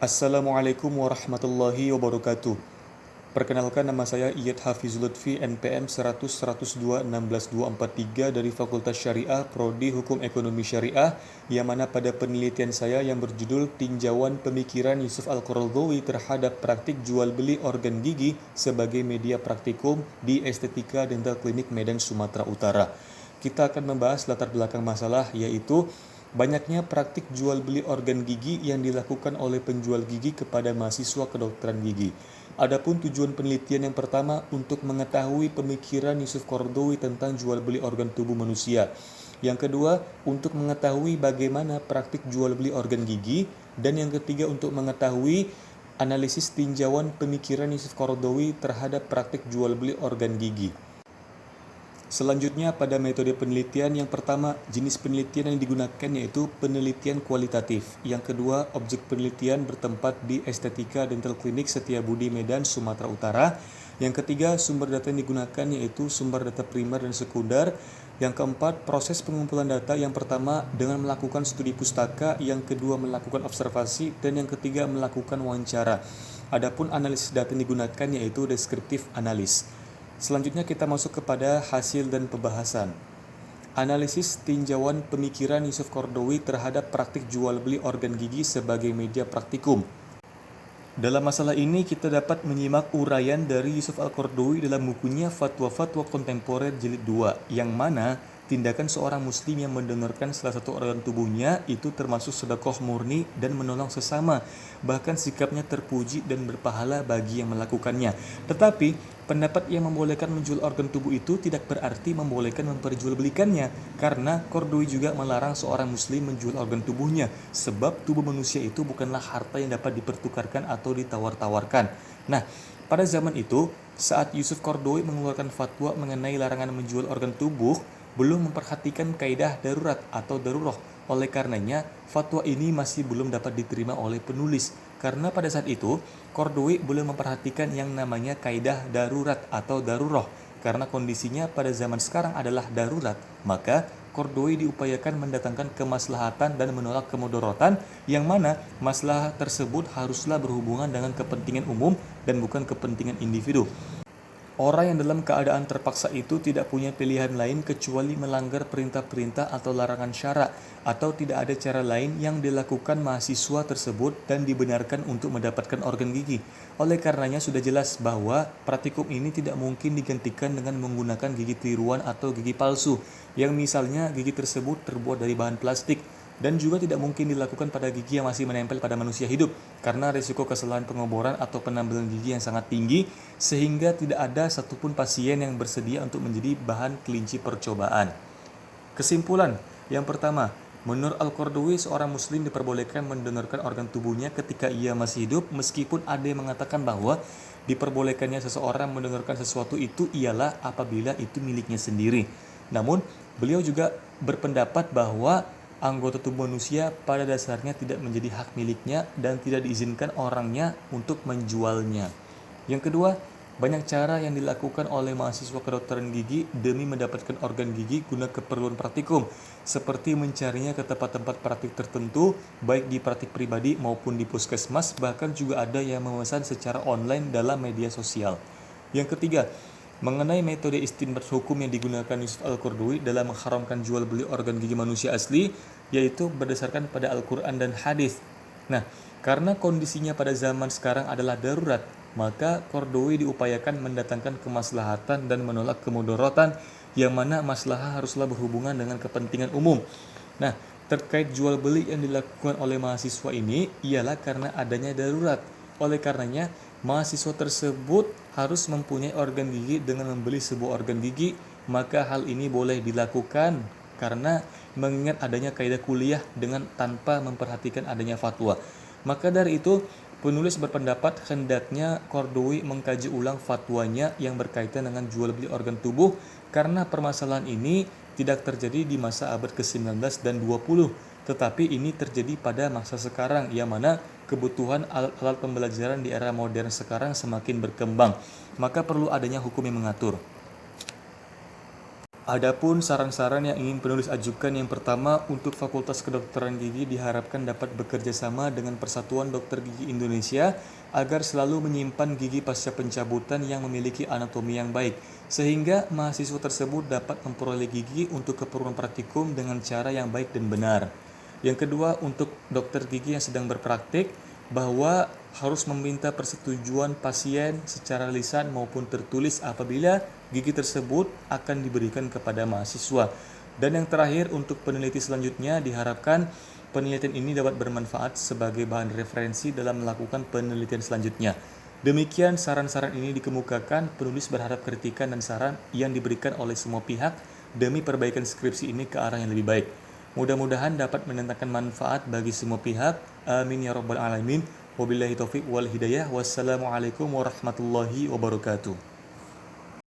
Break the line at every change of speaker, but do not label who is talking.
Assalamualaikum warahmatullahi wabarakatuh. Perkenalkan, nama saya Iyad Hafizul Lutfi, NPM 100-102-16243 dari Fakultas Syariah Prodi Hukum Ekonomi Syariah, yang mana pada penelitian saya yang berjudul Tinjauan Pemikiran Yusuf Al-Qaradawi terhadap praktik jual beli organ gigi sebagai media praktikum di Estetika Dental Klinik Medan, Sumatera Utara. Kita akan membahas latar belakang masalah, yaitu banyaknya praktik jual beli organ gigi yang dilakukan oleh penjual gigi kepada mahasiswa kedokteran gigi. Adapun tujuan penelitian yang pertama untuk mengetahui pemikiran Yusuf Qaradawi tentang jual beli organ tubuh manusia. Yang kedua, untuk mengetahui bagaimana praktik jual beli organ gigi. Dan yang ketiga, untuk mengetahui analisis tinjauan pemikiran Yusuf Qaradawi terhadap praktik jual beli organ gigi. Selanjutnya, pada metode penelitian yang pertama, jenis penelitian yang digunakan yaitu penelitian kualitatif. Yang kedua, objek penelitian bertempat di Estetika Dental Klinik Setiabudi Medan, Sumatera Utara. Yang ketiga, sumber data yang digunakan yaitu sumber data primer dan sekunder. Yang keempat, proses pengumpulan data, yang pertama dengan melakukan studi pustaka, yang kedua melakukan observasi, dan yang ketiga melakukan wawancara. Adapun analisis data yang digunakan yaitu deskriptif analis. Selanjutnya kita masuk kepada hasil dan pembahasan. Analisis tinjauan pemikiran Yusuf Qaradawi terhadap praktik jual beli organ gigi sebagai media praktikum. Dalam masalah ini kita dapat menyimak uraian dari Yusuf Al-Qaradawi dalam bukunya Fatwa-Fatwa Kontemporer Jilid 2, yang mana tindakan seorang muslim yang mendonorkan salah satu organ tubuhnya itu termasuk sedekah murni dan menolong sesama. Bahkan sikapnya terpuji dan berpahala bagi yang melakukannya. Tetapi pendapat yang membolehkan menjual organ tubuh itu tidak berarti membolehkan memperjualbelikannya, karena Qaradawi juga melarang seorang muslim menjual organ tubuhnya, sebab tubuh manusia itu bukanlah harta yang dapat dipertukarkan atau ditawar-tawarkan. Nah, pada zaman itu, saat Yusuf Qaradawi mengeluarkan fatwa mengenai larangan menjual organ tubuh, belum memperhatikan kaidah darurat atau daruroh. Oleh karenanya, fatwa ini masih belum dapat diterima oleh penulis. Karena pada saat itu, Qaradawi belum memperhatikan yang namanya kaidah darurat atau daruroh. Karena kondisinya pada zaman sekarang adalah darurat, maka Qaradawi diupayakan mendatangkan kemaslahatan dan menolak kemudorotan, yang mana maslahat tersebut haruslah berhubungan dengan kepentingan umum dan bukan kepentingan individu. Orang yang dalam keadaan terpaksa itu tidak punya pilihan lain kecuali melanggar perintah-perintah atau larangan syara, atau tidak ada cara lain yang dilakukan mahasiswa tersebut dan dibenarkan untuk mendapatkan organ gigi. Oleh karenanya sudah jelas bahwa praktikum ini tidak mungkin digantikan dengan menggunakan gigi tiruan atau gigi palsu, yang misalnya gigi tersebut terbuat dari bahan plastik, dan juga tidak mungkin dilakukan pada gigi yang masih menempel pada manusia hidup, karena risiko kesalahan pengoboran atau penambelan gigi yang sangat tinggi, sehingga tidak ada satupun pasien yang bersedia untuk menjadi bahan kelinci percobaan. Kesimpulan, yang pertama, menurut Al-Qaradawi, seorang muslim diperbolehkan mendonorkan organ tubuhnya ketika ia masih hidup, meskipun ada yang mengatakan bahwa diperbolehkannya seseorang mendonorkan sesuatu itu ialah apabila itu miliknya sendiri. Namun, beliau juga berpendapat bahwa anggota tubuh manusia pada dasarnya tidak menjadi hak miliknya dan tidak diizinkan orangnya untuk menjualnya. Yang kedua, banyak cara yang dilakukan oleh mahasiswa kedokteran gigi demi mendapatkan organ gigi guna keperluan praktikum, seperti mencarinya ke tempat-tempat praktik tertentu, baik di praktik pribadi maupun di puskesmas, bahkan juga ada yang memesan secara online dalam media sosial. Yang ketiga, mengenai metode istinbat hukum yang digunakan Yusuf Al-Qaradawi dalam mengharamkan jual beli organ gigi manusia asli, yaitu berdasarkan pada Al-Quran dan hadis. Nah, karena kondisinya pada zaman sekarang adalah darurat, maka Qaradawi diupayakan mendatangkan kemaslahatan dan menolak kemudorotan, yang mana maslahah haruslah berhubungan dengan kepentingan umum. Nah, terkait jual beli yang dilakukan oleh mahasiswa ini ialah karena adanya darurat. Oleh karenanya, mahasiswa tersebut harus mempunyai organ gigi dengan membeli sebuah organ gigi, maka hal ini boleh dilakukan karena mengingat adanya kaidah kuliah dengan tanpa memperhatikan adanya fatwa. Maka dari itu, penulis berpendapat hendaknya Qaradawi mengkaji ulang fatwanya yang berkaitan dengan jual beli organ tubuh, karena permasalahan ini tidak terjadi di masa abad ke-19 dan 20, tetapi ini terjadi pada masa sekarang, yang mana kebutuhan alat pembelajaran di era modern sekarang semakin berkembang, maka perlu adanya hukum yang mengatur. Adapun saran-saran yang ingin penulis ajukan, yang pertama, untuk Fakultas Kedokteran Gigi diharapkan dapat bekerja sama dengan Persatuan Dokter Gigi Indonesia agar selalu menyimpan gigi pasca pencabutan yang memiliki anatomi yang baik, sehingga mahasiswa tersebut dapat memperoleh gigi untuk keperluan praktikum dengan cara yang baik dan benar. Yang kedua, untuk dokter gigi yang sedang berpraktik, bahwa harus meminta persetujuan pasien secara lisan maupun tertulis apabila gigi tersebut akan diberikan kepada mahasiswa. Dan yang terakhir, untuk peneliti selanjutnya diharapkan penelitian ini dapat bermanfaat sebagai bahan referensi dalam melakukan penelitian selanjutnya. Demikian saran-saran ini dikemukakan, penulis berharap kritikan dan saran yang diberikan oleh semua pihak demi perbaikan skripsi ini ke arah yang lebih baik. Mudah-mudahan dapat mendatangkan manfaat bagi semua pihak. Amin ya rabbal alamin. Wabillahi taufiq wal hidayah. Wassalamualaikum warahmatullahi wabarakatuh.